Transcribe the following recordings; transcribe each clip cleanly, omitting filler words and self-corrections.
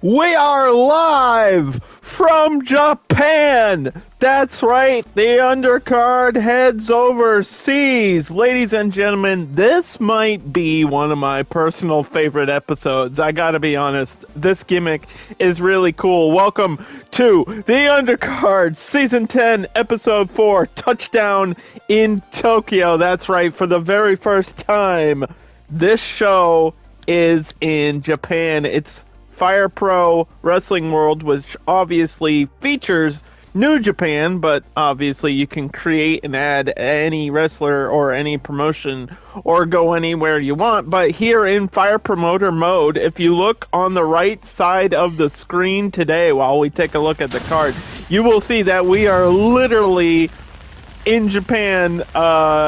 We are live from Japan. That's right, the undercard heads overseas. Ladies and gentlemen, this might be one of my personal favorite episodes. I gotta be honest, this gimmick is really cool. Welcome to the Undercard Season 10, Episode 4, Touchdown in Tokyo. That's right, for the very first time, this show is in Japan. It's Fire Pro Wrestling World, which obviously features New Japan, but obviously you can create and add any wrestler or any promotion or go anywhere you want. But here in Fire Promoter mode, if you look on the right side of the screen today while we take a look at the card, you will see that we are literally in Japan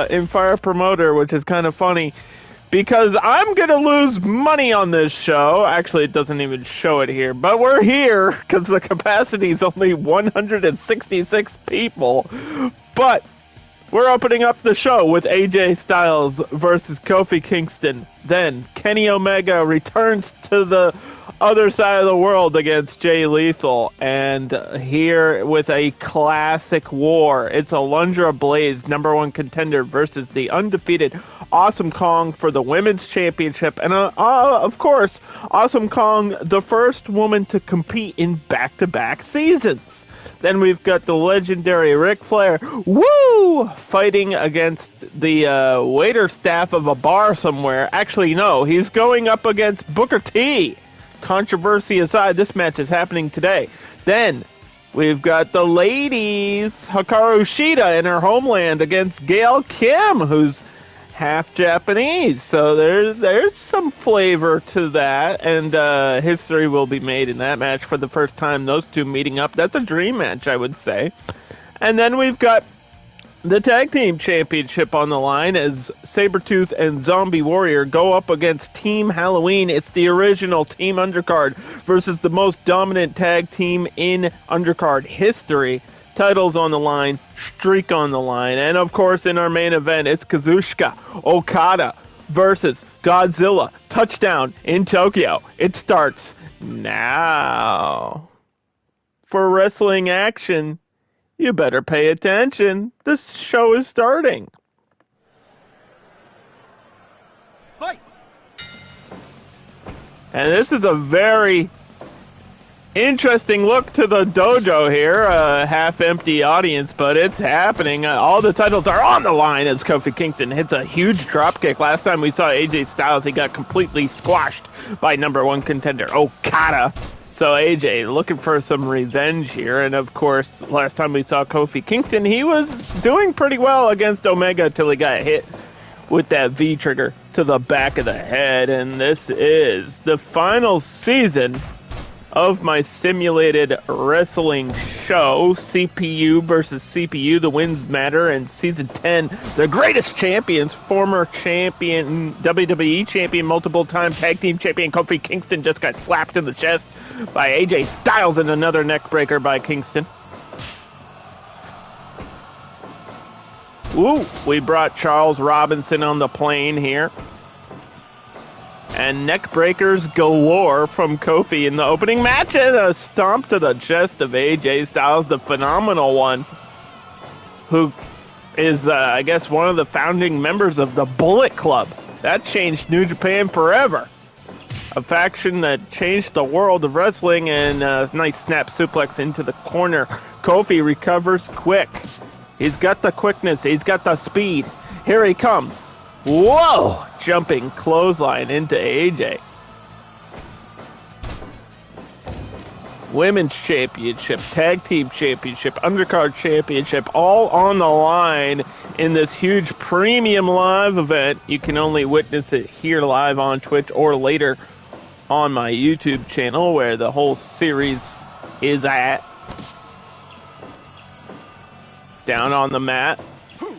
in Fire Promoter, which is kind of funny. Because I'm going to lose money on this show. Actually, it doesn't even show it here. But we're here because the capacity is only 166 people. But we're opening up the show with AJ Styles versus Kofi Kingston. Then Kenny Omega returns to the other side of the world against Jay Lethal. And here with a classic war. It's Alundra Blayze, #1 contender, versus the undefeated Awesome Kong for the Women's Championship. And of course, Awesome Kong, the first woman to compete in back-to-back seasons. Then we've got the legendary Ric Flair, fighting against the waiter staff of a bar somewhere. Actually, no, he's going up against Booker T. Controversy aside, this match is happening today. Then we've got the ladies, Hikaru Shida in her homeland against Gail Kim, who's half Japanese, so there's some flavor to that, and history will be made in that match for the first time, those two meeting up. That's a dream match, I would say. And then we've got the Tag Team Championship on the line as Sabertooth and Zombie Warrior go up against Team Halloween. It's the original Team Undercard versus the most dominant tag team in Undercard history. Titles on the line, streak on the line, and of course in our main event, it's Kazuchika Okada versus Godzilla. Touchdown in Tokyo. It starts now. For wrestling action, you better pay attention. This show is starting. Fight! And this is a very interesting look to the dojo here, a half-empty audience, but it's happening. All the titles are on the line as Kofi Kingston hits a huge dropkick. Last time we saw AJ Styles, he got completely squashed by #1 contender Okada. So AJ looking for some revenge here, and of course, last time we saw Kofi Kingston, he was doing pretty well against Omega until he got hit with that V-trigger to the back of the head, and this is the final season of my simulated wrestling show, CPU versus CPU, the wins matter, and Season 10, the greatest champions, former champion, WWE champion, multiple-time tag team champion Kofi Kingston just got slapped in the chest by AJ Styles and another neckbreaker by Kingston. Ooh, we brought Charles Robinson on the plane here. And neck breakers galore from Kofi in the opening match, and a stomp to the chest of AJ Styles, the phenomenal one, who is, I guess, one of the founding members of the Bullet Club. That changed New Japan forever. A faction that changed the world of wrestling, and a nice snap suplex into the corner. Kofi recovers quick. He's got the quickness. He's got the speed. Here he comes. Whoa! Jumping clothesline into AJ. Women's Championship, Tag Team Championship, Undercard Championship, all on the line in this huge premium live event. You can only witness it here live on Twitch or later on my YouTube channel where the whole series is at. Down on the mat.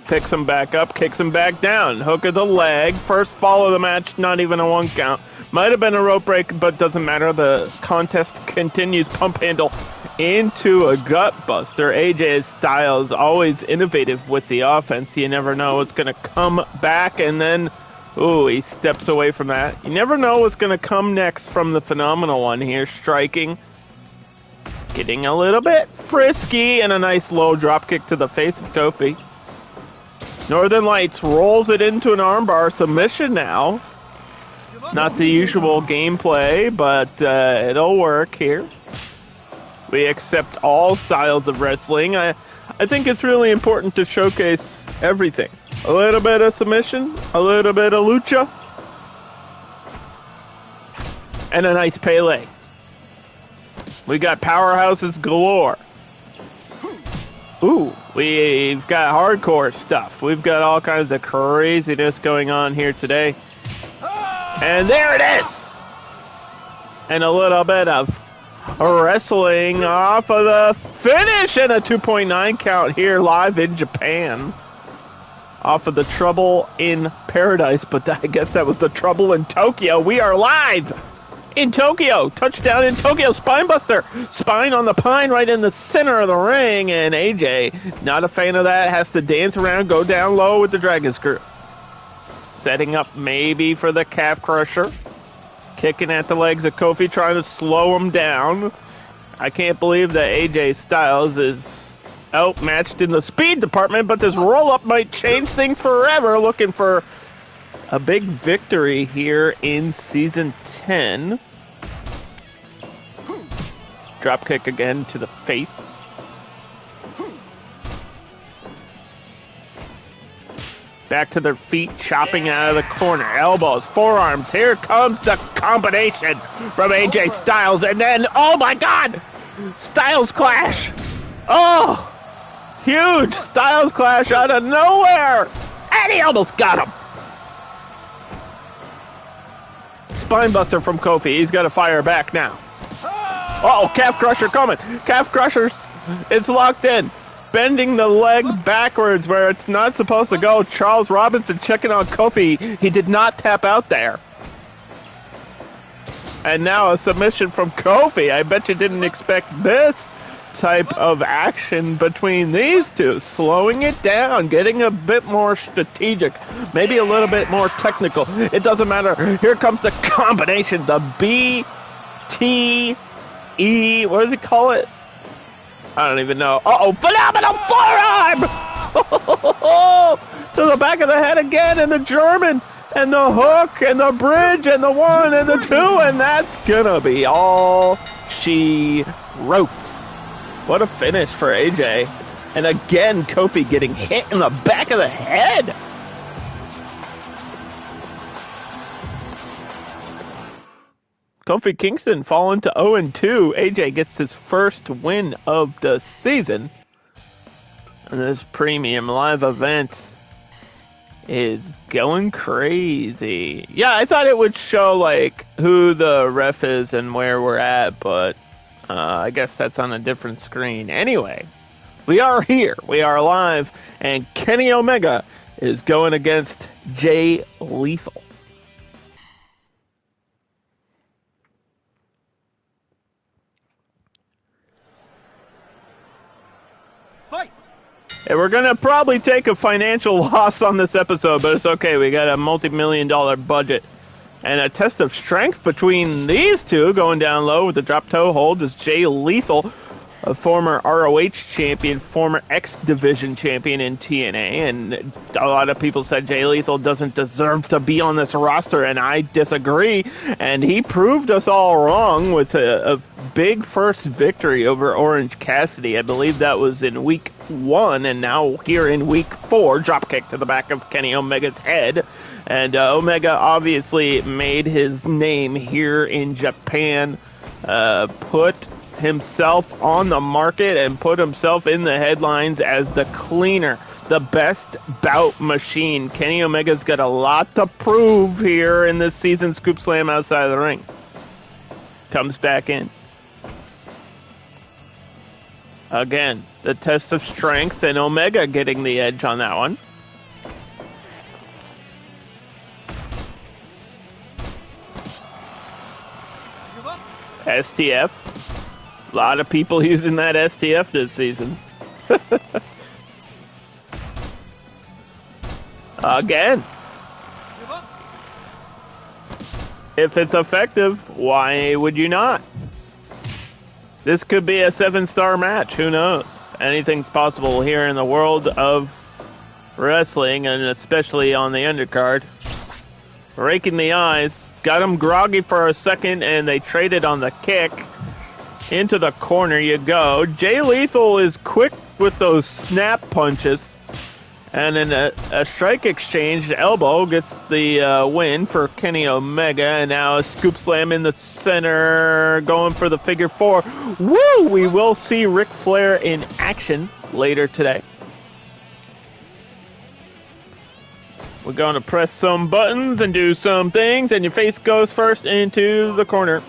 Picks him back up, kicks him back down. Hook of the leg. First fall of the match, not even a 1 count. Might have been a rope break, but doesn't matter. The contest continues. Pump handle into a gut buster. AJ Styles always innovative with the offense. You never know what's going to come back. And then Ooh, he steps away from that. You never know what's going to come next from the Phenomenal One here. Striking. Getting a little bit frisky, and a nice low drop kick to the face of Kofi. Northern Lights rolls it into an armbar submission now. Not the usual gameplay, but it'll work here. We accept all styles of wrestling. I think it's really important to showcase everything. A little bit of submission, a little bit of lucha, and a nice Pele. We got powerhouses galore. Ooh, we've got hardcore stuff. We've got all kinds of craziness going on here today. And there it is! And a little bit of wrestling off of the finish, and a 2.9 count here live in Japan. Off of the Trouble in Paradise, but I guess that was the Trouble in Tokyo. We are live in Tokyo. Touchdown in Tokyo. Spinebuster. Spine on the pine right in the center of the ring. And AJ, not a fan of that, has to dance around, go down low with the Dragon Screw. Setting up maybe for the calf crusher. Kicking at the legs of Kofi, trying to slow him down. I can't believe that AJ Styles is outmatched in the speed department, but this roll-up might change things forever. Looking for a big victory here in Season 10. Drop kick again to the face. Back to their feet, chopping out of the corner. Elbows, forearms. Here comes the combination from AJ Styles. And then, oh my God! Styles clash! Oh! Huge Styles clash out of nowhere! And he almost got him! Spinebuster from Kofi. He's got to fire back now. Uh-oh, calf crusher coming. Calf crusher, it's locked in. Bending the leg backwards where it's not supposed to go. Charles Robinson checking on Kofi. He did not tap out there. And now a submission from Kofi. I bet you didn't expect this type of action between these two. Slowing it down, getting a bit more strategic, maybe a little bit more technical. It doesn't matter. Here comes the combination, the BTE, what does he call it? I don't even know. Uh-oh, phenomenal forearm! To the back of the head again, and the German, and the hook, and the bridge, and the 1, and the 2, and that's gonna be all she wrote. What a finish for AJ. And again, Kofi getting hit in the back of the head. Kofi Kingston falling to 0-2. AJ gets his first win of the season. And this premium live event is going crazy. Yeah, I thought it would show like who the ref is and where we're at, but I guess that's on a different screen. Anyway, we are here. We are live, and Kenny Omega is going against Jay Lethal. And we're going to probably take a financial loss on this episode, but it's okay. We got a multi-million-dollar budget. And a test of strength between these two, going down low with the drop toe hold, is Jay Lethal, a former ROH champion, former X Division champion in TNA. And a lot of people said Jay Lethal doesn't deserve to be on this roster, and I disagree. And he proved us all wrong with a big first victory over Orange Cassidy. I believe that was in week 1, and now here in week 4, dropkick to the back of Kenny Omega's head. And Omega obviously made his name here in Japan, put himself on the market and put himself in the headlines as the cleaner, the best bout machine. Kenny Omega's got a lot to prove here in this season. Scoop slam outside of the ring. Comes back in. Again, the test of strength, and Omega getting the edge on that one. STF. A lot of people using that STF this season. Again. if it's effective, why would you not? This could be a 7-star match. Who knows? Anything's possible here in the world of wrestling, and especially on the undercard. Raking the eyes. Got him groggy for a second, and they traded on the kick. Into the corner you go. Jay Lethal is quick with those snap punches. And in a strike exchange, elbow gets the win for Kenny Omega. And now a scoop slam in the center, going for the figure 4. Woo! We will see Ric Flair in action later today. We're going to press some buttons and do some things, and your face goes first into the corner.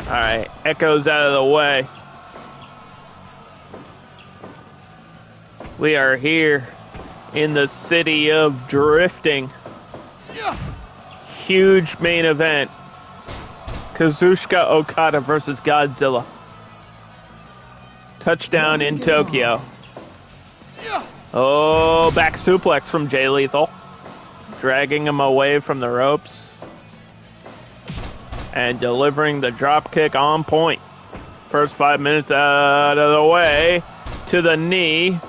Alright, Echo's out of the way. We are here in the city of drifting. Huge main event. Kazuchika Okada versus Godzilla. Touchdown in Tokyo. Oh, back suplex from Jay Lethal. Dragging him away from the ropes. And delivering the drop kick on point. First 5 minutes out of the way. To the knee.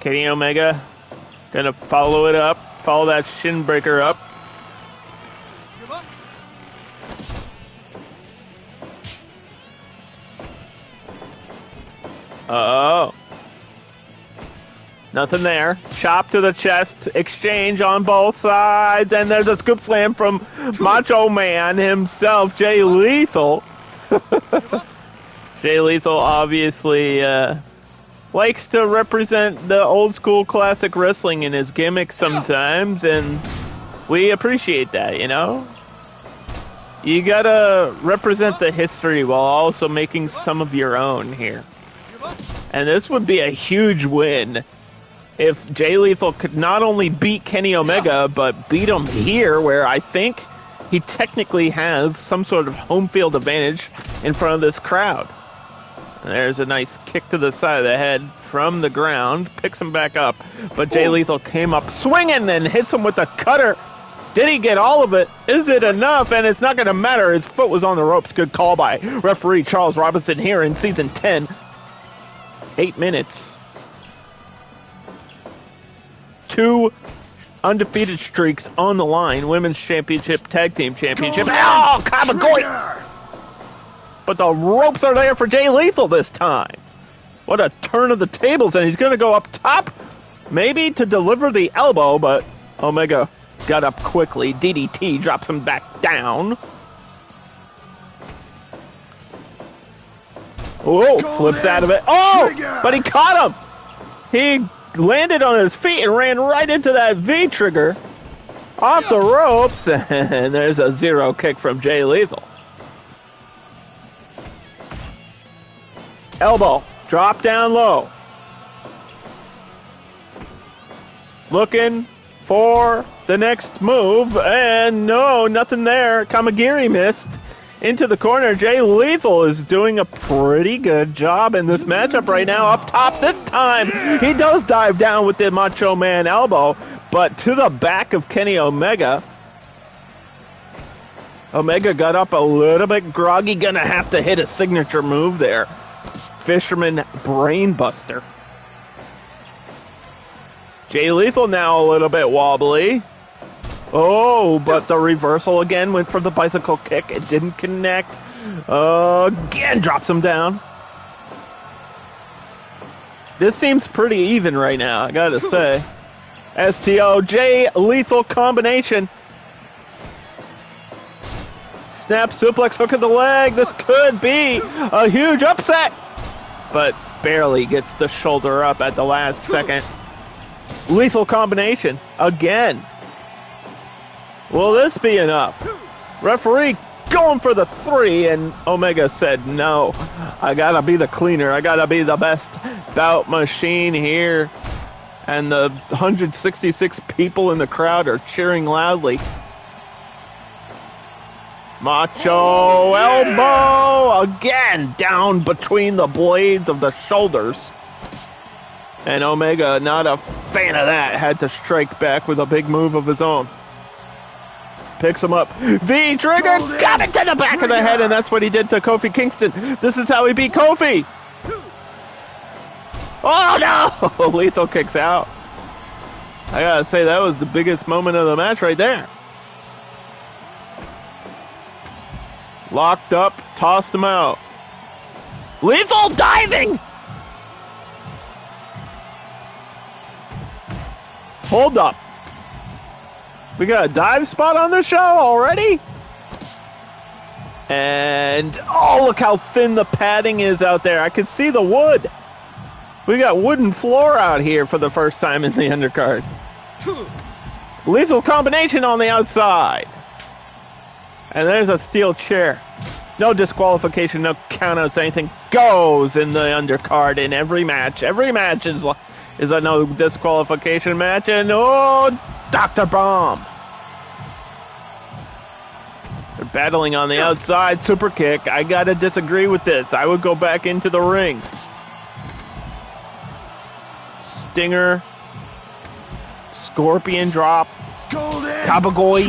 Kenny Omega gonna follow it up. Follow that shin breaker up. Uh-oh. Nothing there. Chop to the chest. Exchange on both sides. And there's a scoop slam from Macho Man himself, Jay Lethal. Jay Lethal obviously likes to represent the old school classic wrestling in his gimmicks sometimes. And we appreciate that, you know? You gotta represent the history while also making some of your own here. And this would be a huge win if Jay Lethal could not only beat Kenny Omega, but beat him here, where I think he technically has some sort of home field advantage in front of this crowd. And there's a nice kick to the side of the head from the ground, picks him back up, but Jay Lethal came up swinging and hits him with the cutter. Did he get all of it? Is it enough? And it's not going to matter. His foot was on the ropes. Good call by referee Charles Robinson here in Season 10. 8 minutes. 2 undefeated streaks on the line. Women's Championship, Tag Team Championship. Oh, Kamagoy! But the ropes are there for Jay Lethal this time. What a turn of the tables, and he's going to go up top. Maybe to deliver the elbow, but Omega got up quickly. DDT drops him back down. Oh, flips out of it. Oh, but he caught him. He landed on his feet and ran right into that V-trigger off the ropes, and there's a 0 kick from Jay Lethal. Elbow, drop down low. Looking for the next move, and no, nothing there. Kamagiri missed. Into the corner, Jay Lethal is doing a pretty good job in this matchup right now. Up top this time, he does dive down with the Macho Man elbow, but to the back of Kenny Omega. Omega got up a little bit groggy, gonna have to hit a signature move there. Fisherman Brainbuster. Jay Lethal now a little bit wobbly. Oh, but the reversal again went for the bicycle kick. It didn't connect. Again, drops him down. This seems pretty even right now, I gotta say. STO, Jay Lethal combination. Snap, suplex, hook of the leg. This could be a huge upset. But barely gets the shoulder up at the last second. Lethal combination again. Will this be enough? Referee going for the 3, and Omega said no. I gotta be the cleaner. I gotta be the best bout machine here. And the 166 people in the crowd are cheering loudly. Macho elbow again, down between the blades of the shoulders. And Omega not fan of that. Had to strike back with a big move of his own. Picks him up. V-trigger! Got it to the back of the head, and that's what he did to Kofi Kingston. This is how he beat Kofi. Oh, no! Lethal kicks out. I gotta say, that was the biggest moment of the match right there. Locked up, tossed him out. Lethal diving! Hold up. We got a dive spot on the show already? And, oh, look how thin the padding is out there. I can see the wood. We got wooden floor out here for the first time in the undercard. Lethal combination on the outside. And there's a steel chair. No disqualification, no countouts, anything goes in the undercard in every match. Every match is a no disqualification match. And, oh, Dr. Bomb. They're battling on the outside. Super kick. I gotta disagree with this. I would go back into the ring. Stinger. Scorpion drop. Kabagoi.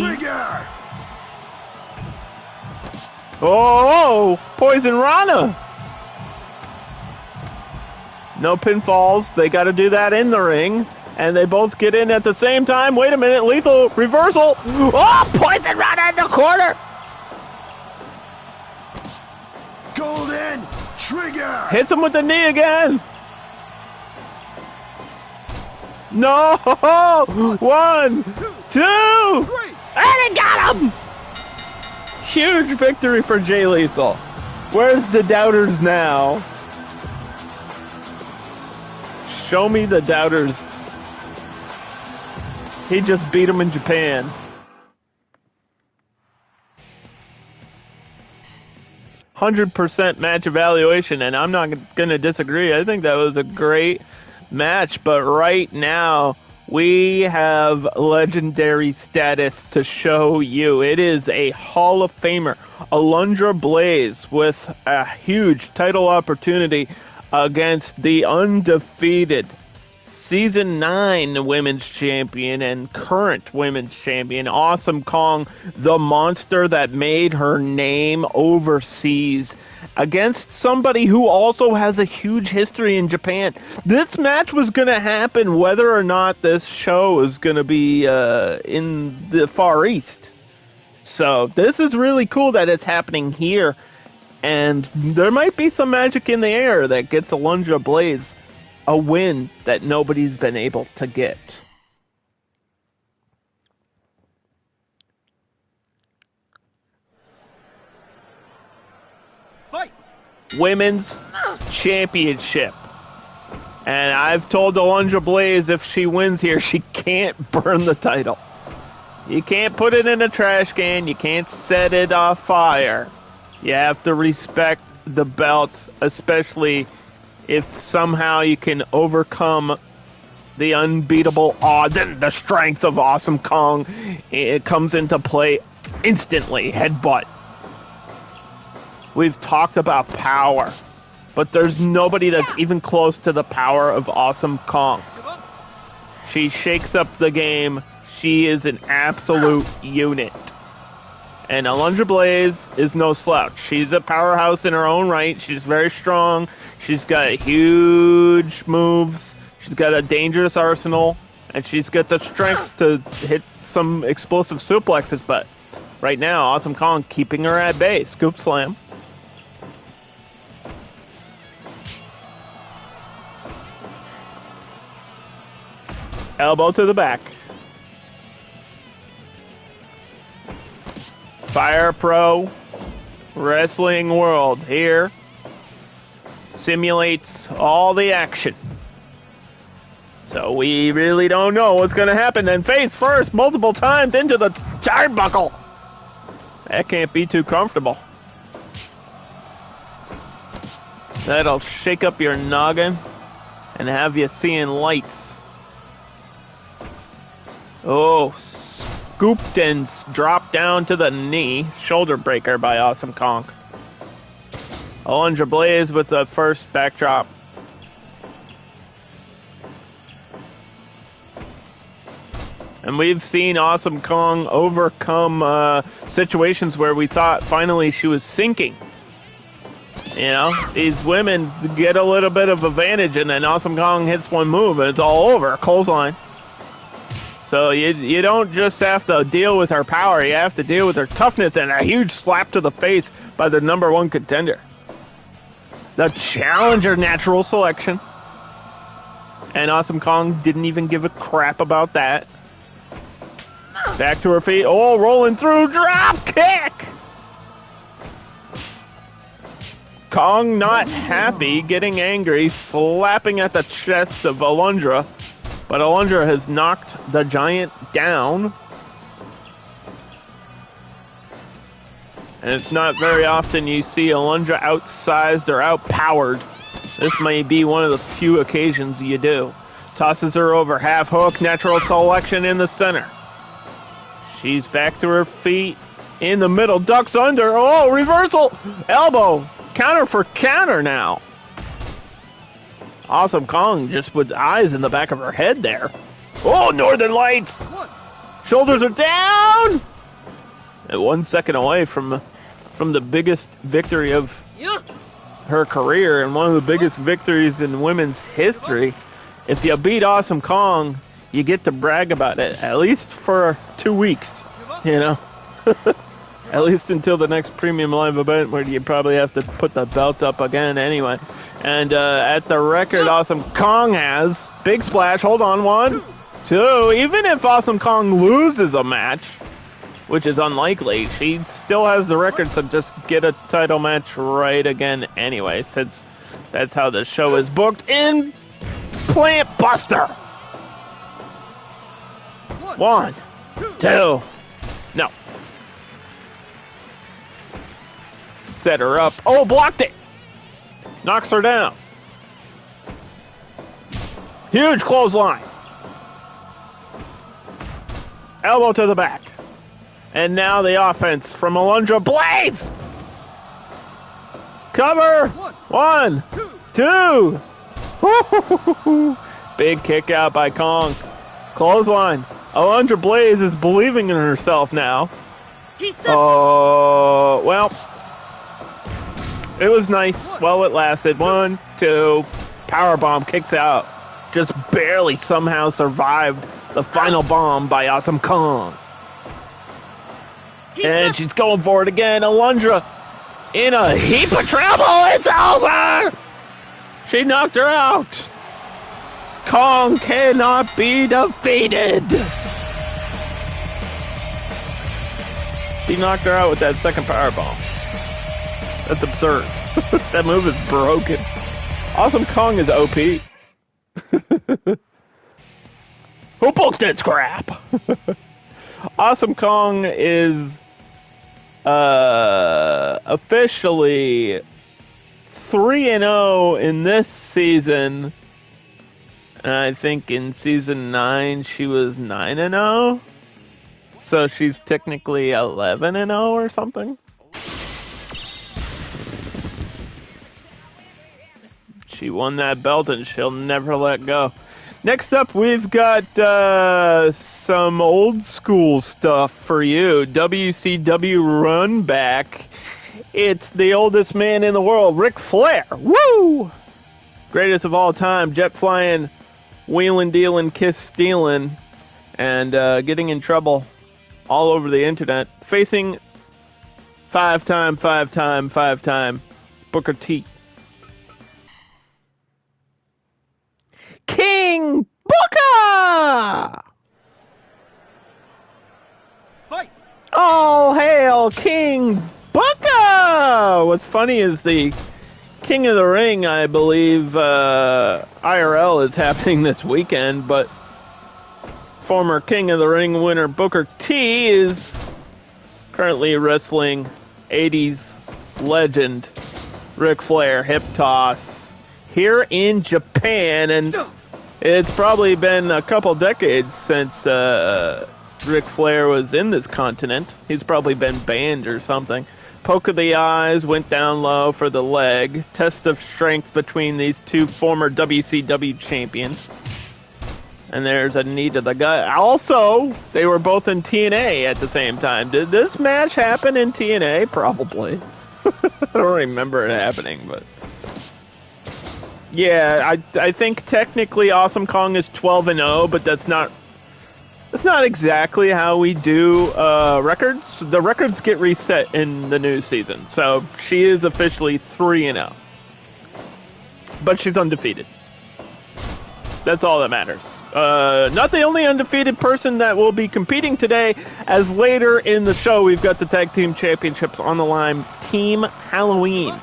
Oh, Poison Rana. No pinfalls. They got to do that in the ring. And they both get in at the same time. Wait a minute. Lethal reversal. Oh, Poison Rana in the corner. Golden Trigger. Hits him with the knee again. No. 1, 2. And he got him. Huge victory for Jay Lethal. Where's the doubters now? Show me the doubters. He just beat him in Japan. 100% match evaluation, and I'm not going to disagree. I think that was a great match, but right now we have legendary status to show you. It is a Hall of Famer, Alundra Blayze, with a huge title opportunity against the undefeated Season 9 Women's Champion and current Women's Champion, Awesome Kong, the monster that made her name overseas, against somebody who also has a huge history in Japan. This match was going to happen whether or not this show is going to be in the Far East. So this is really cool that it's happening here. And there might be some magic in the air that gets Alundra Blayze a win that nobody's been able to get. Fight. Women's Championship. And I've told Alundra Blayze if she wins here, she can't burn the title. You can't put it in a trash can. You can't set it on fire. You have to respect the belt, especially if somehow you can overcome the unbeatable odds and the strength of Awesome Kong. It comes into play instantly. Headbutt. We've talked about power, but there's nobody that's even close to the power of Awesome Kong. She shakes up the game. She is an absolute unit. And Alundra Blayze is no slouch. She's a powerhouse in her own right. She's very strong. She's got huge moves. She's got a dangerous arsenal. And she's got the strength to hit some explosive suplexes. But right now, Awesome Kong keeping her at bay. Scoop slam. Elbow to the back. Fire Pro Wrestling World here simulates all the action. So we really don't know what's going to happen. And face first multiple times into the turnbuckle. That can't be too comfortable. That'll shake up your noggin and have you seeing lights. Oh, scooped and dropped down to the knee. Shoulder breaker by Awesome Kong. Alundra Blayze with the first backdrop. And we've seen Awesome Kong overcome situations where we thought finally she was sinking. You know, these women get a little bit of advantage, and then Awesome Kong hits one move, and it's all over. Clothesline. So you don't just have to deal with her power, you have to deal with her toughness and a huge slap to the face by the number one contender. The challenger natural selection. And Awesome Kong didn't even give a crap about that. Back to her feet. Oh, rolling through. Drop kick! Kong not happy, getting angry, slapping at the chest of Alundra. But Alundra has knocked the giant down. And it's not very often you see Alundra outsized or outpowered. This may be one of the few occasions you do. Tosses her over, half hook, natural selection in the center. She's back to her feet, in the middle, ducks under. Oh, reversal! Elbow! Counter for counter now. Awesome Kong just with eyes in the back of her head there. Oh, Northern Lights! Shoulders are down! And 1 second away from the biggest victory of her career and one of the biggest victories in women's history. If you beat Awesome Kong, you get to brag about it, at least for 2 weeks, you know? At least until the next premium live event where you probably have to put the belt up again anyway. And at the record Awesome Kong has, big splash, hold on, 1, 2, even if Awesome Kong loses a match, which is unlikely, she still has the record to just get a title match right again anyway, since that's how the show is booked in Plant Buster. 1, 2, no. Set her up. Oh, blocked it. Knocks her down. Huge clothesline. Elbow to the back. And now the offense from Alundra. Blayze! Cover! 1, 2. Big kick out by Kong. Clothesline. Alundra Blayze is believing in herself now. Oh, well. It was nice while it lasted. 1, 2. Powerbomb kicks out. Just barely somehow survived the final bomb by Awesome Kong. And she's going for it again. Alundra in a heap of trouble. It's over. She knocked her out. Kong cannot be defeated. She knocked her out with that second powerbomb. That's absurd. That move is broken. Awesome Kong is OP. Who booked this crap? Awesome Kong is officially 3-0 in this season. And I think in season 9 she was 9-0. So she's technically 11-0 or something. She won that belt and she'll never let go. Next up, we've got some old school stuff for you. WCW Run Back. It's the oldest man in the world, Ric Flair. Woo! Greatest of all time, jet flying, wheeling, dealing, kiss stealing, and getting in trouble all over the internet. Facing five-time Booker T. King Booker! Fight! All hail King Booker! What's funny is the King of the Ring, I believe, IRL is happening this weekend, but former King of the Ring winner Booker T is currently wrestling 80s legend Ric Flair hip toss here in Japan, and it's probably been a couple decades since Ric Flair was in this continent. He's probably been banned or something. Poke of the eyes, went down low for the leg. Test of strength between these two former WCW champions. And there's a knee to the gut. Also, they were both in TNA at the same time. Did this match happen in TNA? Probably. I don't remember it happening, but... Yeah, I think technically Awesome Kong is 12-0, but that's not exactly how we do records. The records get reset in the new season, so she is officially 3-0. But she's undefeated. That's all that matters. Not the only undefeated person that will be competing today, as later in the show we've got the Tag Team Championships on the line. Team Halloween.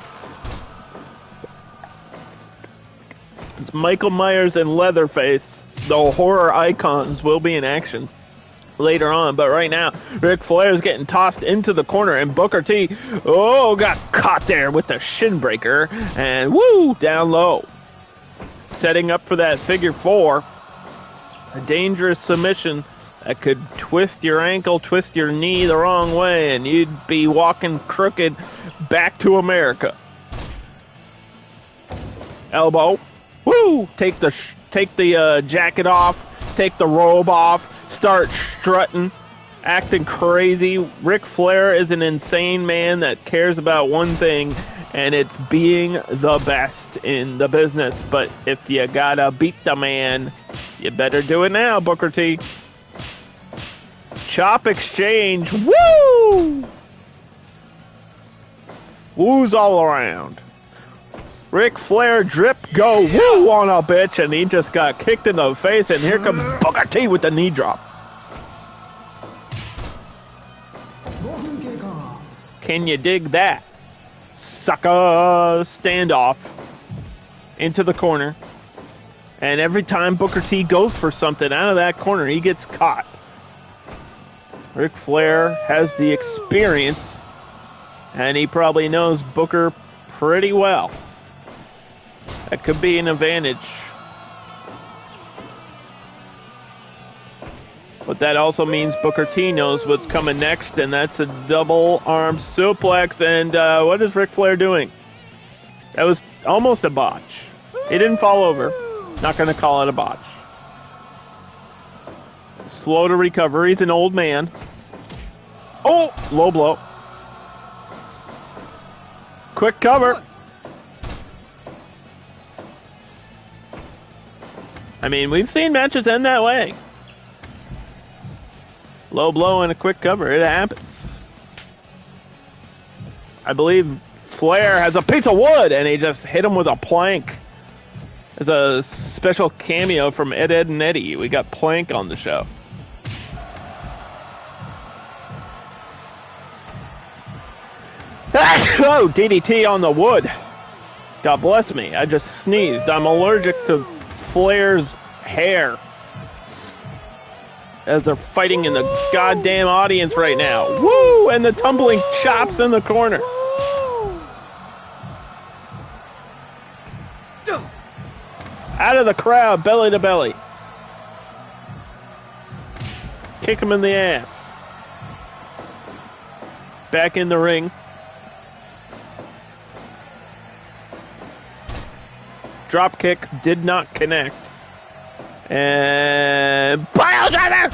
It's Michael Myers and Leatherface. The horror icons will be in action later on, but right now Ric Flair is getting tossed into the corner, and Booker T got caught there with the shin breaker, and down low, setting up for that figure four, a dangerous submission that could twist your ankle, twist your knee the wrong way, and you'd be walking crooked back to America. Elbow, take the jacket off, take the robe off, start strutting, acting crazy. Ric Flair is an insane man that cares about one thing, and it's being the best in the business. But if you gotta beat the man, you better do it now, Booker T. Chop exchange, woo! Woos all around. Ric Flair drip go woo on a bitch, and he just got kicked in the face, and here comes Booker T with the knee drop. Can you dig that? Sucker standoff into the corner. And every time Booker T goes for something out of that corner, he gets caught. Ric Flair has the experience, and he probably knows Booker pretty well. That could be an advantage. But that also means Booker T knows what's coming next, and that's a double arm suplex. And what is Ric Flair doing? That was almost a botch. He didn't fall over. Not going to call it a botch. Slow to recover. He's an old man. Oh, low blow. Quick cover. I mean, we've seen matches end that way. Low blow and a quick cover. It happens. I believe Flair has a piece of wood, and he just hit him with a plank. It's a special cameo from Ed, and Eddie. We got Plank on the show. Oh, DDT on the wood. God bless me. I just sneezed. I'm allergic to Flair's hair. As they're fighting in the goddamn audience right now. Woo! And the tumbling chops in the corner. Out of the crowd, belly to belly. Kick him in the ass. Back in the ring. Drop kick did not connect. And pile driver.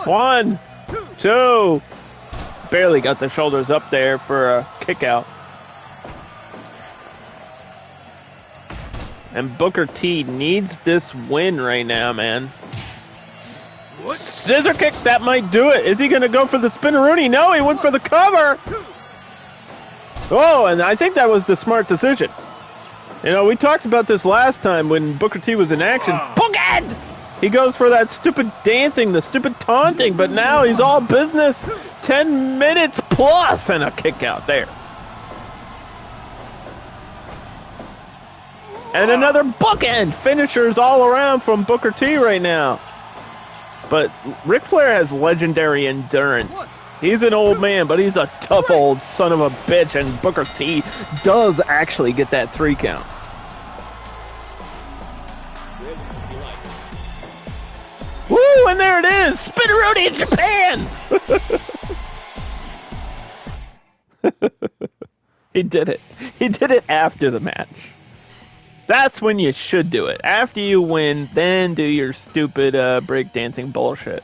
1, 2. Barely got the shoulders up there for a kick out. And Booker T needs this win right now, man. What? Scissor kick, that might do it. Is he going to go for the spinneroonie? No, he went for the cover. Oh, and I think that was the smart decision. You know, we talked about this last time when Booker T was in action. Boogad! He goes for that stupid dancing, the stupid taunting, but now he's all business. 10 minutes plus and a kick out there. And another bookend. Finishers all around from Booker T right now. But Ric Flair has legendary endurance. He's an old man, but he's a tough old son of a bitch, and Booker T does actually get that 3 count. Woo, and there it is! Spinneroonie in Japan! He did it. He did it after the match. That's when you should do it. After you win, then do your stupid breakdancing bullshit.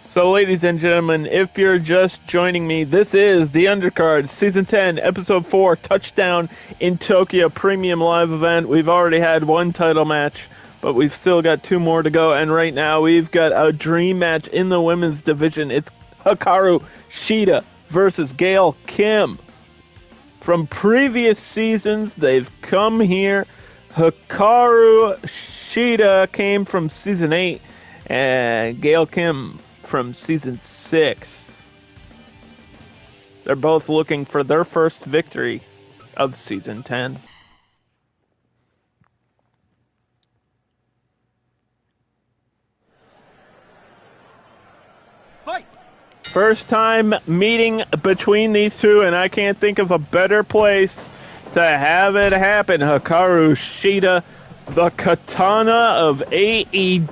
So, ladies and gentlemen, if you're just joining me, this is the Undercard Season 10, Episode 4, Touchdown in Tokyo Premium Live Event. We've already had one title match, but we've still got 2 more to go. And right now, we've got a dream match in the women's division. It's Hikaru Shida versus Gail Kim. From previous seasons, they've come here. Hikaru Shida came from Season 8, and Gail Kim from Season 6. They're both looking for their first victory of Season 10. Fight! First time meeting between these two, and I can't think of a better place to have it happen. Hikaru Shida, the katana of AEW.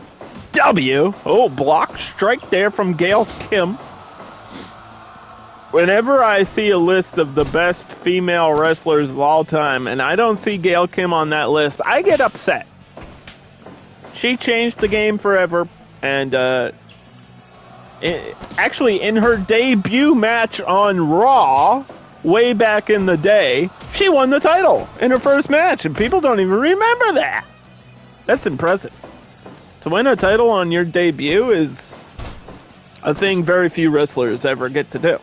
Oh, block strike there from Gail Kim. Whenever I see a list of the best female wrestlers of all time, and I don't see Gail Kim on that list, I get upset. She changed the game forever, and actually in her debut match on Raw, way back in the day, she won the title in her first match, and people don't even remember that. That's impressive. To win a title on your debut is a thing very few wrestlers ever get to do.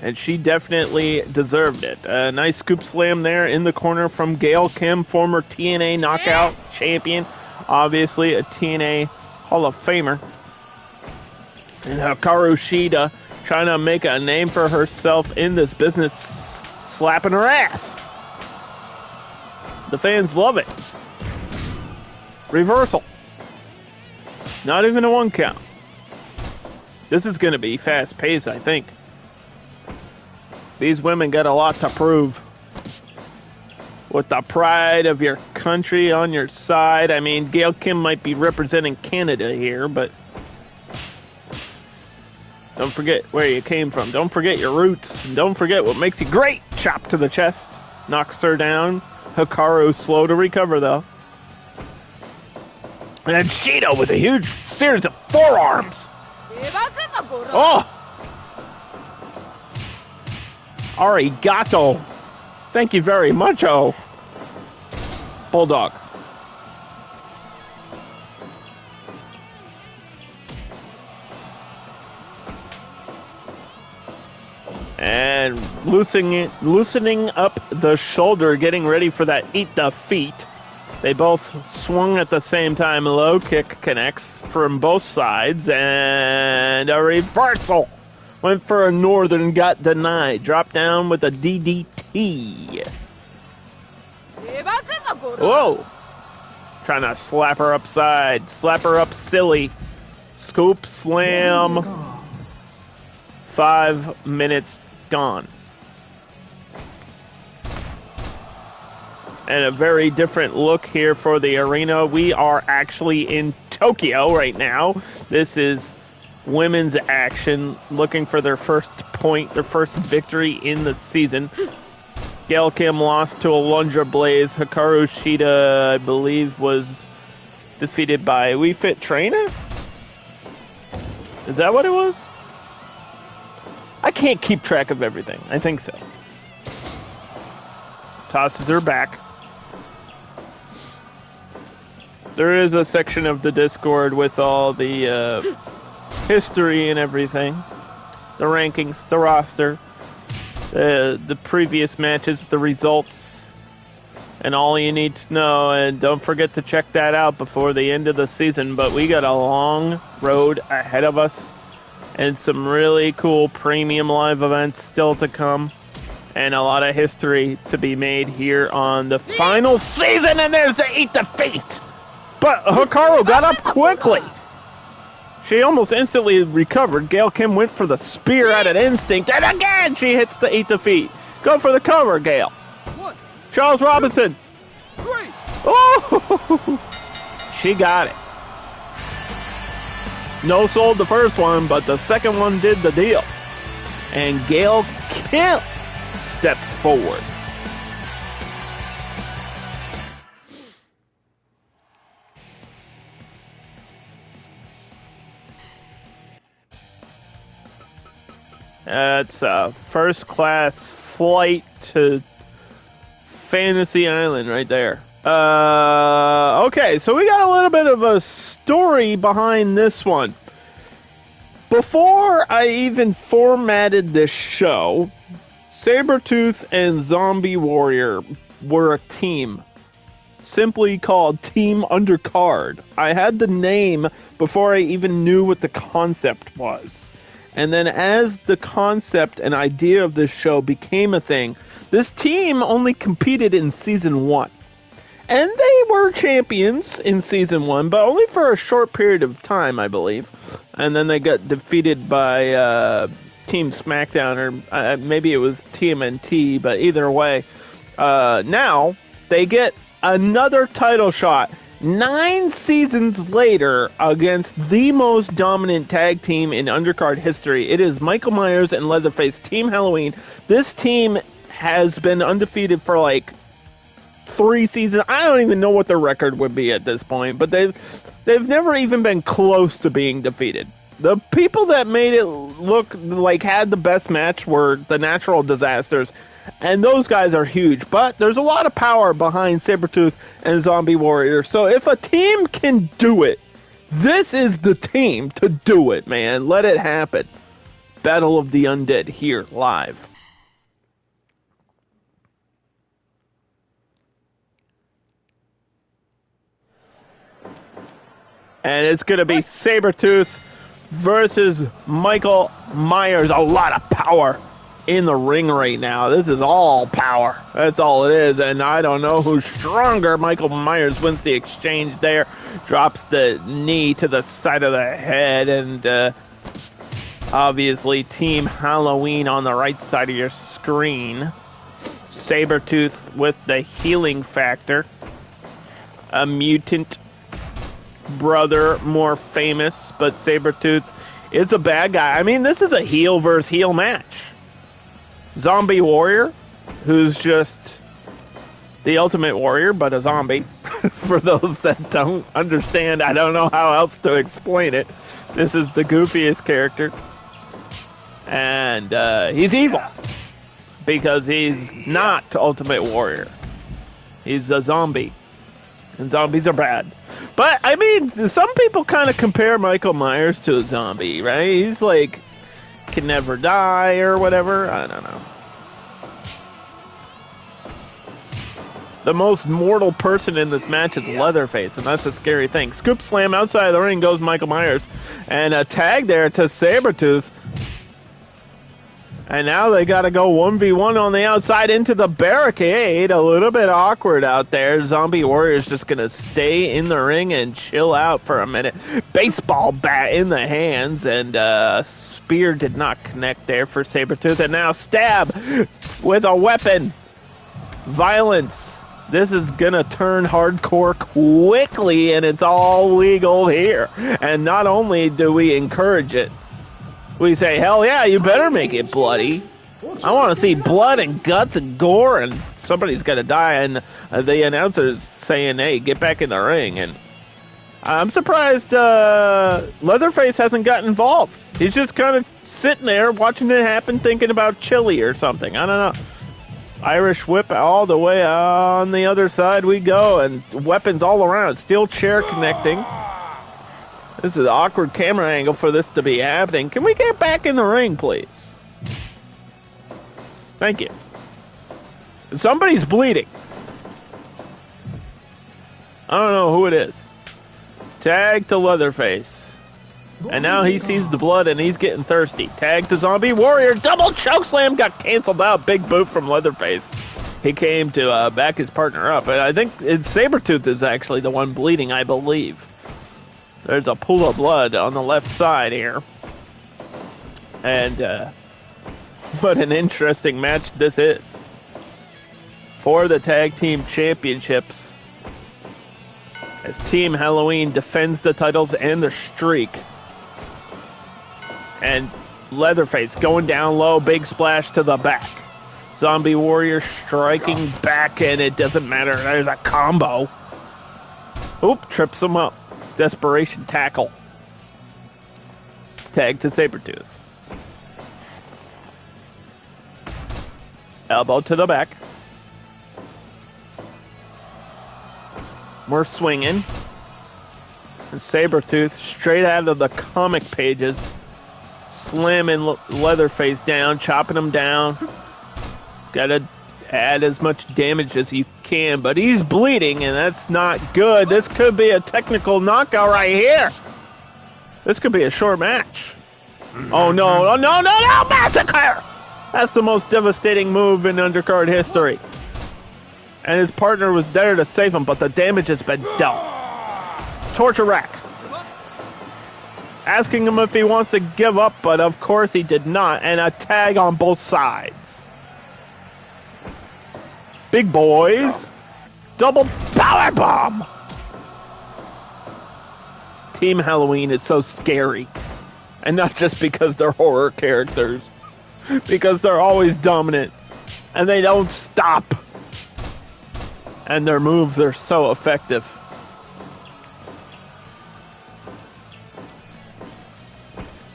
And she definitely deserved it. A nice scoop slam there in the corner from Gail Kim, former TNA Knockout champion. Obviously a TNA Hall of Famer. And Hikaru Shida trying to make a name for herself in this business, slapping her ass. The fans love it. Reversal. Not even a 1 count. This is going to be fast-paced, I think. These women got a lot to prove. With the pride of your country on your side. I mean, Gail Kim might be representing Canada here, but don't forget where you came from. Don't forget your roots. And don't forget what makes you great. Chop to the chest. Knocks her down. Hikaru slow to recover, though. And then Shida with a huge series of forearms. Oh! Arigato. Thank you very much, oh. Bulldog. And loosening up the shoulder, getting ready for that eat the feet. They both swung at the same time. Low kick connects from both sides. And a reversal. Went for a northern, got denied. Dropped down with a DDT. Whoa. Trying to slap her upside. Slap her up silly. Scoop slam. 5 minutes gone. And a very different look here for the arena. We are actually in Tokyo right now. This is women's action, looking for their first point, their first victory in the season. Gail Kim lost to Alundra Blayze. Hikaru Shida, I believe, was defeated by We Fit Trainer? Is that what it was? I can't keep track of everything. I think so. Tosses her back. There is a section of the Discord with all the history and everything. The rankings, the roster, the previous matches, the results, and all you need to know. And don't forget to check that out before the end of the season. But we got a long road ahead of us and some really cool premium live events still to come. And a lot of history to be made here on the final season. And there's the Eat the Feet. But Hikaru got up quickly. She almost instantly recovered. Gail Kim went for the spear out of instinct. And again, she hits the Eat the Feet. Go for the cover, Gail. Charles Robinson. Oh! She got it. No sold the first one, but the second one did the deal. And Gail Kim steps forward. It's a first-class flight to Fantasy Island right there. Okay, so we got a little bit of a story behind this one. Before I even formatted this show, Sabertooth and Zombie Warrior were a team, simply called Team Undercard. I had the name before I even knew what the concept was. And then as the concept and idea of this show became a thing, this team only competed in Season 1. And they were champions in Season 1, but only for a short period of time, I believe. And then they got defeated by Team SmackDown, or maybe it was TMNT, but either way. Now, they get another title shot 9 seasons later against the most dominant tag team in Undercard history. It is Michael Myers and Leatherface, Team Halloween. This team has been undefeated for like 3 seasons. I don't even know what their record would be at this point, but they've never even been close to being defeated. The people that made it look like had the best match were the Natural Disasters, and those guys are huge, but there's a lot of power behind Sabertooth and Zombie Warrior. So if a team can do it, this is the team to do it, man. Let it happen. Battle of the Undead here, live. And it's going to be Sabertooth versus Michael Myers. A lot of power in the ring right now. This is all power. That's all it is. And I don't know who's stronger. Michael Myers wins the exchange there. Drops the knee to the side of the head. And obviously Team Halloween on the right side of your screen. Sabertooth with the healing factor. A mutant brother, more famous, but Sabertooth is a bad guy. I mean, this is a heel versus heel match. Zombie Warrior, who's just the Ultimate Warrior, but a zombie. For those that don't understand, I don't know how else to explain it. This is the goofiest character. And he's evil. Because he's not Ultimate Warrior. He's a zombie. And zombies are bad. But, I mean, some people kind of compare Michael Myers to a zombie, right? He's like, can never die or whatever. I don't know. The most mortal person in this match is Leatherface, and that's a scary thing. Scoop slam outside of the ring goes Michael Myers. And a tag there to Sabertooth. And now they got to go 1v1 on the outside into the barricade. A little bit awkward out there. Zombie Warrior's just going to stay in the ring and chill out for a minute. Baseball bat in the hands, and spear did not connect there for Sabertooth. And now stab with a weapon. Violence. This is going to turn hardcore quickly, and it's all legal here. And not only do we encourage it, we say, hell yeah, you better make it bloody. I want to see blood and guts and gore, and somebody's got to die. And the announcer's saying, hey, get back in the ring. And I'm surprised Leatherface hasn't gotten involved. He's just kind of sitting there watching it happen, thinking about chili or something. I don't know. Irish whip all the way on the other side we go, and weapons all around. Steel chair connecting. This is an awkward camera angle for this to be happening. Can we get back in the ring, please? Thank you. Somebody's bleeding. I don't know who it is. Tag to Leatherface. And now he sees the blood and he's getting thirsty. Tag to Zombie Warrior. Double chokeslam got canceled out. Big boot from Leatherface. He came to back his partner up. And I think Sabertooth is actually the one bleeding, I believe. There's a pool of blood on the left side here. And what an interesting match this is. For the Tag Team Championships. As Team Halloween defends the titles and the streak. And Leatherface going down low, big splash to the back. Zombie Warrior striking back, and it doesn't matter. There's a combo. Oop, trips him up. Desperation tackle. Tag to Sabertooth. Elbow to the back. We're swinging. And Sabertooth, straight out of the comic pages, slamming Leatherface down, chopping him down. Gotta add as much damage as you can, but he's bleeding, and that's not good. This could be a technical knockout right here. This could be a short match. Oh no, no, massacre! That's the most devastating move in undercard history. And his partner was there to save him, but the damage has been dealt. Torture rack. Asking him if he wants to give up, but of course he did not. And a tag on both sides. Big boys. Double power bomb. Team Halloween is so scary. And not just because they're horror characters. Because they're always dominant. And they don't stop. And their moves are so effective.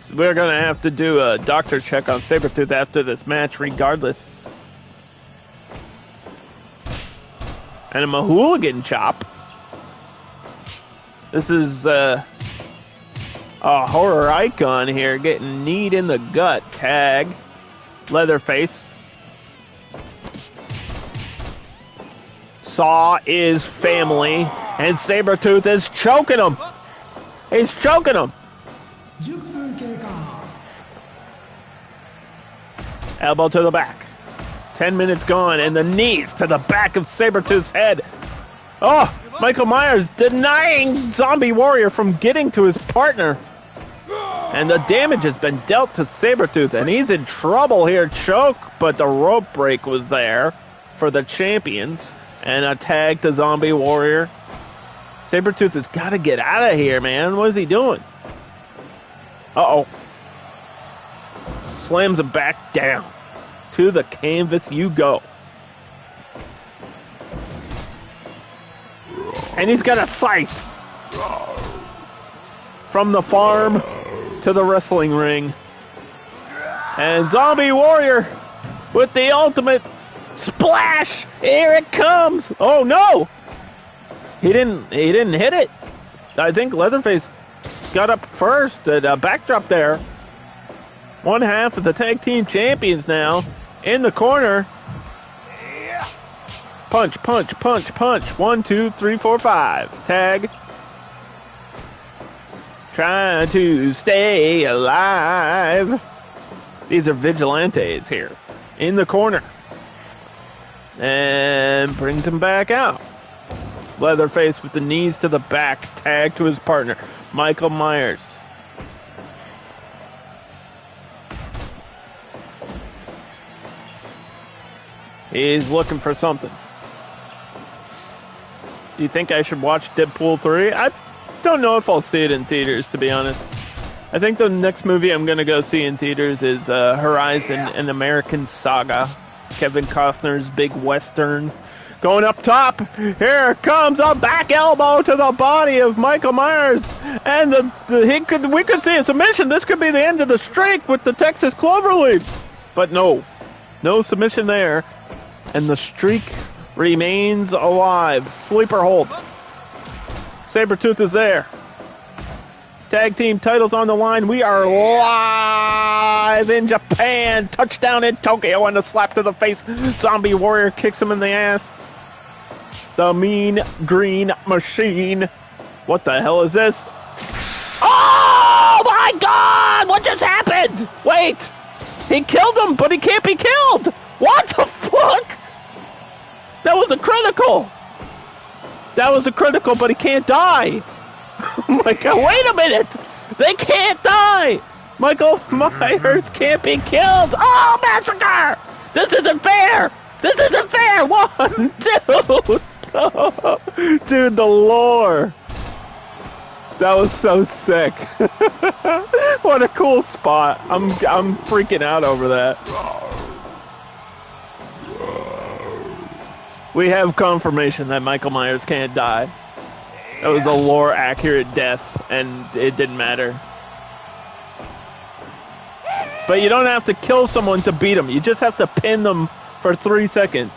So we're going to have to do a doctor check on Sabertooth after this match regardless. And a Mahooligan chop. This is a horror icon here getting kneed in the gut. Tag. Leatherface. Saw is family. And Sabertooth is choking him. He's choking him. Elbow to the back. 10 minutes gone, and the knees to the back of Sabertooth's head. Oh, Michael Myers denying Zombie Warrior from getting to his partner. And the damage has been dealt to Sabertooth, and he's in trouble here. Choke, but the rope break was there for the champions. And a tag to Zombie Warrior. Sabertooth has got to get out of here, man. What is he doing? Uh-oh. Slams him back down. To the canvas you go. And he's got a scythe. From the farm to the wrestling ring. And Zombie Warrior with the ultimate splash. Here it comes. Oh no. He didn't hit it. I think Leatherface got up first at a backdrop there. One half of the tag team champions now in the corner. Punch, punch, punch, punch. 1, 2, 3, 4, 5. Tag. Trying to stay alive. These are vigilantes here in the corner. And brings him back out. Leatherface with the knees to the back. Tag to his partner, Michael Myers. He's looking for something. Do you think I should watch Deadpool 3? I don't know if I'll see it in theaters, to be honest. I think the next movie I'm going to go see in theaters is Horizon, an American Saga. Kevin Costner's big western. Going up top. Here comes a back elbow to the body of Michael Myers. And we could see a submission. This could be the end of the streak with the Texas Cloverleaf. But no. No submission there. And the streak remains alive. Sleeper hold. Sabertooth is there. Tag team titles on the line. We are live in Japan. Touchdown in Tokyo and a slap to the face. Zombie Warrior kicks him in the ass. The Mean Green Machine. What the hell is this? Oh my God! What just happened? Wait. He killed him, but he can't be killed. What the fuck? That was a critical. That was a critical, but he can't die. Oh my God, wait a minute! They can't die! Michael Myers can't be killed! Oh, massacre! This isn't fair! This isn't fair! 1, 2! Oh, dude, the lore! That was so sick. What a cool spot. I'm freaking out over that. We have confirmation that Michael Myers can't die. That was a lore-accurate death, and it didn't matter. But you don't have to kill someone to beat them. You just have to pin them for 3 seconds.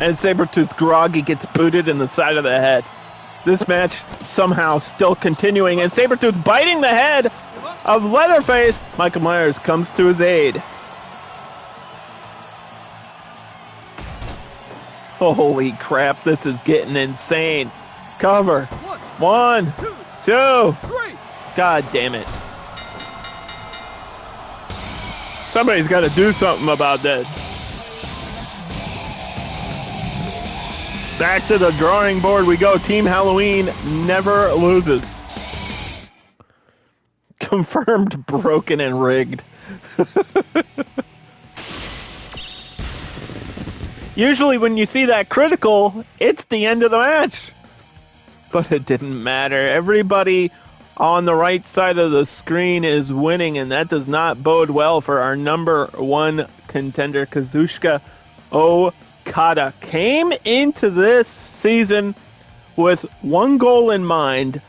And Sabertooth groggy gets booted in the side of the head. This match somehow still continuing, and Sabertooth biting the head of Leatherface. Michael Myers comes to his aid. Holy crap, this is getting insane. Cover. 1, 2. God damn it. Somebody's got to do something about this. Back to the drawing board we go. Team Halloween never loses. Confirmed broken and rigged. Usually when you see that critical, it's the end of the match. But it didn't matter. Everybody on the right side of the screen is winning, and that does not bode well for our number one contender, Kazuchika Okada. Came into this season with one goal in mind,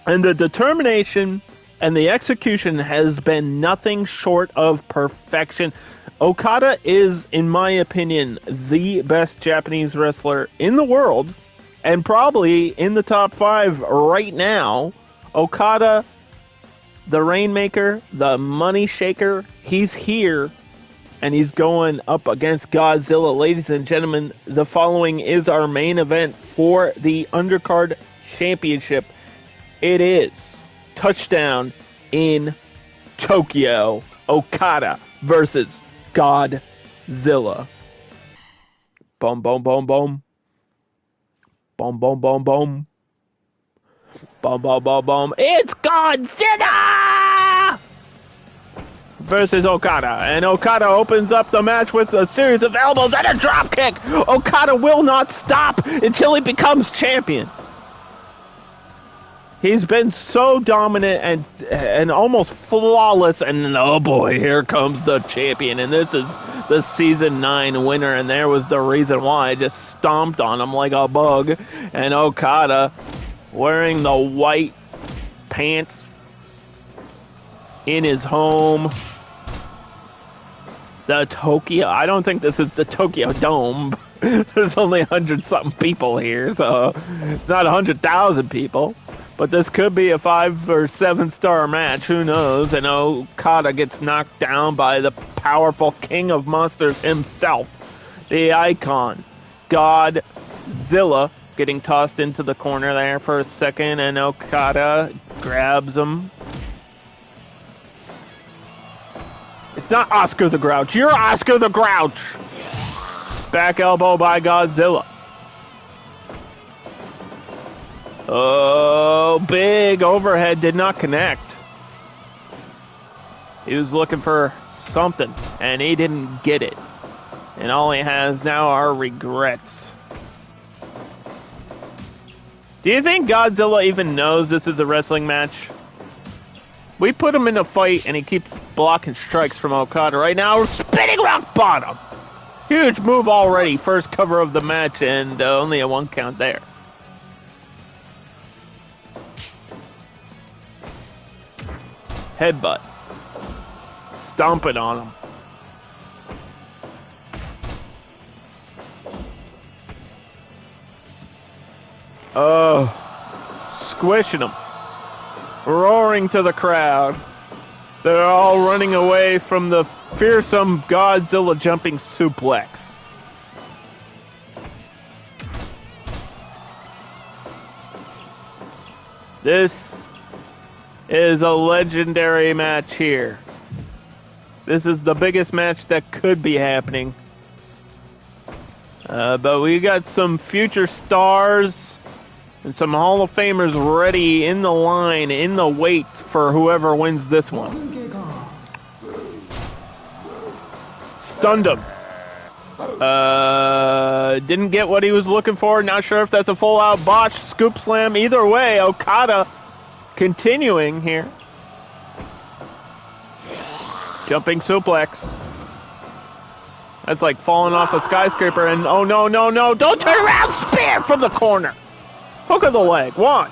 and the determination and the execution has been nothing short of perfection. Okada is, in my opinion, the best Japanese wrestler in the world, and probably in the top 5 right now. Okada, the Rainmaker, the Money Shaker, he's here, and he's going up against Godzilla. Ladies and gentlemen, the following is our main event for the Undercard Championship. It is Touchdown in Tokyo. Okada versus Godzilla. Boom, boom, boom, boom. Boom, boom, boom, boom. Boom, boom, boom, boom. It's Godzilla versus Okada. And Okada opens up the match with a series of elbows and a drop kick. Okada will not stop until he becomes champion. He's been so dominant and almost flawless, and oh boy, here comes the champion. And this is the Season 9 winner, and there was the reason why. I just stomped on him like a bug. And Okada, wearing the white pants in his home. The Tokyo, I don't think this is the Tokyo Dome. There's only 100-something people here, so it's not 100,000 people. But this could be a 5 or 7 star match, who knows? And Okada gets knocked down by the powerful king of monsters himself, the icon, Godzilla, getting tossed into the corner there for a second, and Okada grabs him. It's not Oscar the Grouch. You're Oscar the Grouch. Back elbow by Godzilla. Oh, big overhead did not connect. He was looking for something, and he didn't get it. And all he has now are regrets. Do you think Godzilla even knows this is a wrestling match? We put him in a fight, and he keeps blocking strikes from Okada. Right now, spinning rock bottom. Huge move already. First cover of the match, and only a 1 count there. Headbutt. Stomping on him. Oh, squishing him. Roaring to the crowd. They're all running away from the fearsome Godzilla jumping suplex. This is a legendary match here. This is the biggest match that could be happening. But we got some future stars and some Hall of Famers ready in the line, in the wait for whoever wins this one. Stunned him. Didn't get what he was looking for. Not sure if that's a full-out botch, scoop slam. Either way, Okada continuing here. Jumping suplex. That's like falling off a skyscraper and oh no, no, no, don't turn around, spear from the corner. Hook of the leg, 1,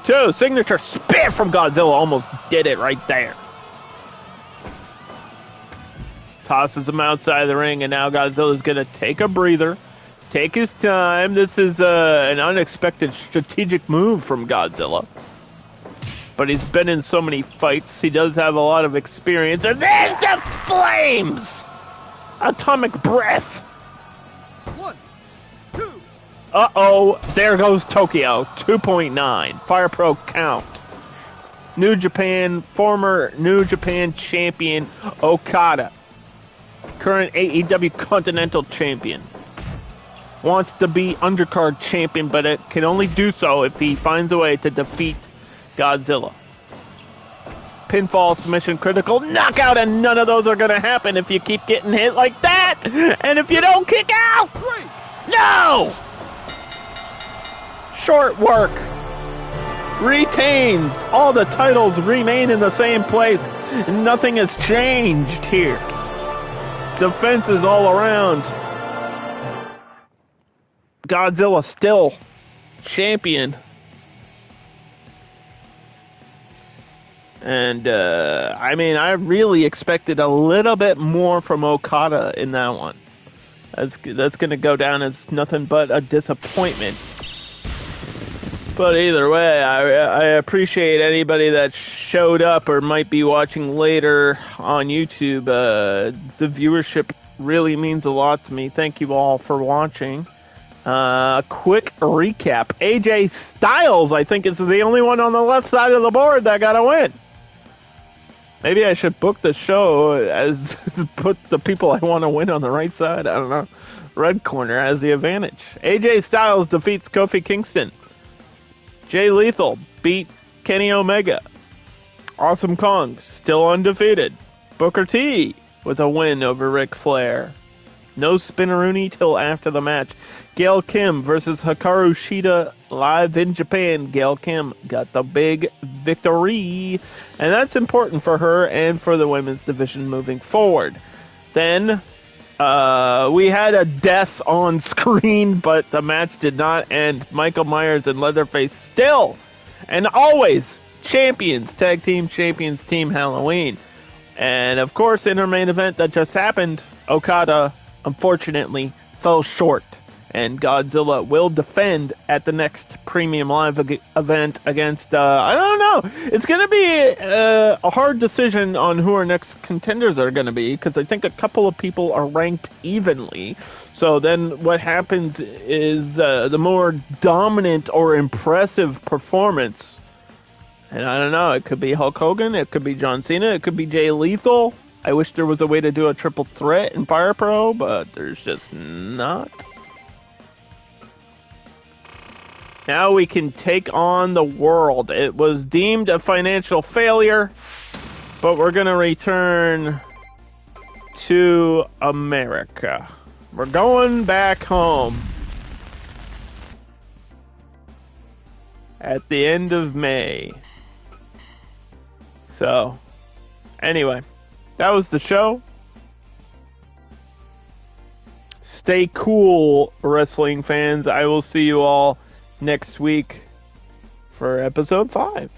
2, signature spear from Godzilla, almost did it right there. Tosses him outside the ring and now Godzilla's gonna take a breather, take his time. This is an unexpected strategic move from Godzilla. But he's been in so many fights, he does have a lot of experience, and there's the flames! Atomic breath. 1, 2. Uh-oh, there goes Tokyo. 2.9. Fire Pro count. New Japan, former New Japan champion Okada. Current AEW Continental Champion. Wants to be Undercard champion, but it can only do so if he finds a way to defeat Godzilla. Pinfall, submission, critical, knockout, and none of those are going to happen if you keep getting hit like that. And if you don't kick out, no! Short work. Retains. All the titles remain in the same place. Nothing has changed here. Defenses all around. Godzilla still champion. And, I really expected a little bit more from Okada in that one. That's going to go down as nothing but a disappointment. But either way, I appreciate anybody that showed up or might be watching later on YouTube. The viewership really means a lot to me. Thank you all for watching. Quick recap. AJ Styles, I think, is the only one on the left side of the board that got a win. Maybe I should book the show as put the people I want to win on the right side. I don't know. Red corner has the advantage. AJ Styles defeats Kofi Kingston. Jay Lethal beat Kenny Omega. Awesome Kong still undefeated. Booker T with a win over Ric Flair. No spinneroonie till after the match. Gail Kim versus Hikaru Shida live in Japan. Gail Kim got the big victory. And that's important for her and for the women's division moving forward. Then we had a death on screen, but the match did not end. Michael Myers and Leatherface still and always champions. Tag team champions, Team Halloween. And of course, in our main event that just happened, Okada unfortunately fell short, and Godzilla will defend at the next Premium Live event against, I don't know, it's going to be a hard decision on who our next contenders are going to be, because I think a couple of people are ranked evenly. So then what happens is the more dominant or impressive performance, and I don't know, it could be Hulk Hogan, it could be John Cena, it could be Jay Lethal. I wish there was a way to do a triple threat in Fire Pro, but there's just not. Now we can take on the world. It was deemed a financial failure, but we're going to return to America. We're going back home at the end of May. So, anyway. That was the show. Stay cool, wrestling fans. I will see you all next week for episode 5.